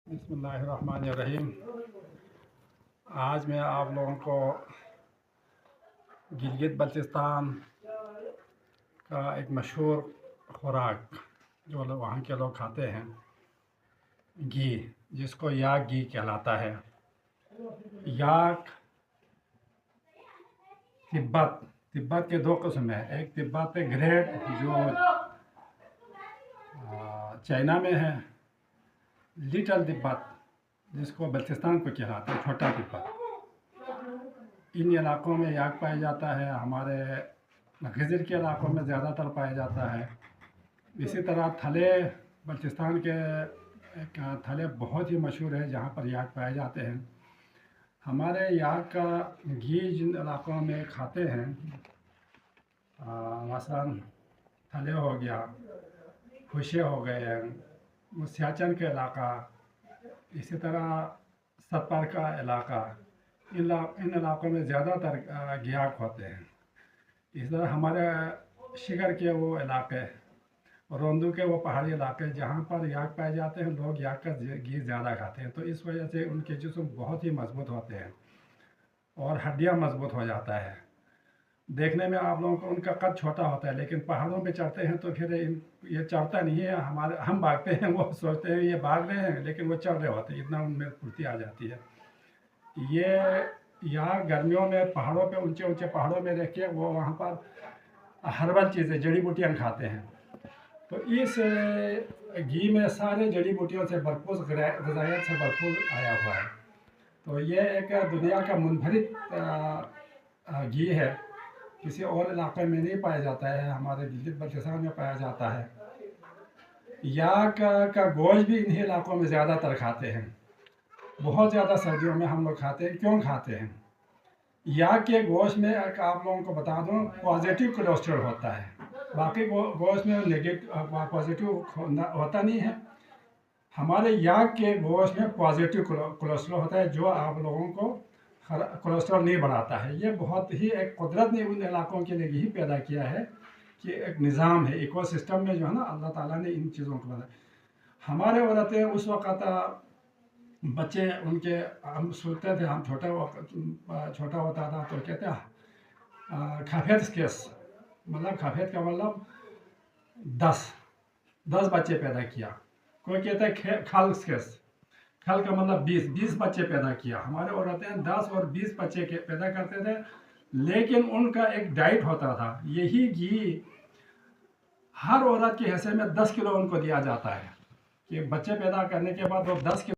بسم اللہ الرحمن الرحیم۔ آج میں آپ لوگوں کو گلگت بلتستان کا ایک مشہور خوراک جو وہاں کے لوگ کھاتے ہیں، گھی، جس کو یاک گھی کہلاتا ہے۔ یاک تبت کے دو قسم ہیں، ایک تبت گریٹ جو چائنا میں ہے، لٹل تبت جس کو بلتستان کو کہلاتے ہیں، چھوٹا تبت۔ ان علاقوں میں یاک پایا جاتا ہے، ہمارے خضر کے علاقوں میں زیادہ تر پایا جاتا ہے۔ اسی طرح تھلے، بلتستان کے تھلے بہت ہی مشہور ہے جہاں پر یاک پائے جاتے ہیں۔ ہمارے یاک کا گھی جن علاقوں میں کھاتے ہیں، مثلاً تھلے ہو گیا، خوشے ہو گئے، سیاچن کا علاقہ، اسی طرح ستپال کا علاقہ، ان علاقوں میں زیادہ تر یاک ہوتے ہیں۔ اس طرح ہمارے شگر کے وہ علاقے، روندو کے وہ پہاڑی علاقے جہاں پر یاک پائے جاتے ہیں، لوگ یاک کا گھی زیادہ کھاتے ہیں، تو اس وجہ سے ان کے جسم بہت ہی مضبوط ہوتے ہیں اور ہڈیاں مضبوط ہو جاتا ہے۔ دیکھنے میں آپ لوگوں کو ان کا قد چھوٹا ہوتا ہے، لیکن پہاڑوں پہ چڑھتے ہیں تو پھر یہ چڑھتا نہیں ہے، ہم بھاگتے ہیں، وہ سوچتے ہیں یہ بھاگ رہے ہیں لیکن وہ چڑھ رہے ہوتے ہیں، اتنا ان میں پھرتی آ جاتی ہے۔ یہ یاک گرمیوں میں پہاڑوں پہ، اونچے اونچے پہاڑوں میں رہ کے وہ وہاں پر ہربل چیزیں، جڑی بوٹیاں کھاتے ہیں، تو اس گھی میں سارے جڑی بوٹیوں سے بھرپور، غذائیت سے بھرپور آیا ہوا ہے۔ تو یہ ایک دنیا کا منفرد گھی ہے، کسی اور علاقے میں نہیں پایا جاتا ہے، ہمارے گلگت بلتستان میں پایا جاتا ہے۔ یاک کا گوشت بھی انہی علاقوں میں زیادہ تر کھاتے ہیں، بہت زیادہ سردیوں میں ہم لوگ کھاتے ہیں۔ کیوں کھاتے ہیں؟ یاک کے گوشت میں آپ لوگوں کو بتا دوں، پازیٹیو کولیسٹرول ہوتا ہے، باقی گوشت میں پازیٹیو ہوتا نہیں ہے۔ ہمارے یاک کے گوشت میں پازیٹیو کولیسٹرول ہوتا ہے، جو آپ لوگوں کو کولیسٹرول نہیں بڑھاتا ہے۔ یہ بہت ہی ایک قدرت نے ان علاقوں کے لیے یہی پیدا کیا ہے کہ ایک نظام ہے، ایکو سسٹم میں جو ہے نا، اللہ تعالیٰ نے ان چیزوں کو بنایا۔ ہمارے عورتیں اس وقت بچے ان کے، ہم سوچتے تھے، ہم چھوٹا ہوتا تھا تو کہتے ہیں کھافیت کیس، مطلب کھافیت کا مطلب 10 بچے پیدا کیا۔ کوئی کہتا ہے کھل کیس، کھل کا مطلب 20 بچے پیدا کیا۔ ہمارے عورتیں 10 اور 20 بچے پیدا کرتے تھے، لیکن ان کا ایک ڈائٹ ہوتا تھا۔ یہی گھی ہر عورت کے حصے میں 10 کلو ان کو دیا جاتا ہے، کہ بچے پیدا کرنے کے بعد وہ 10 کلو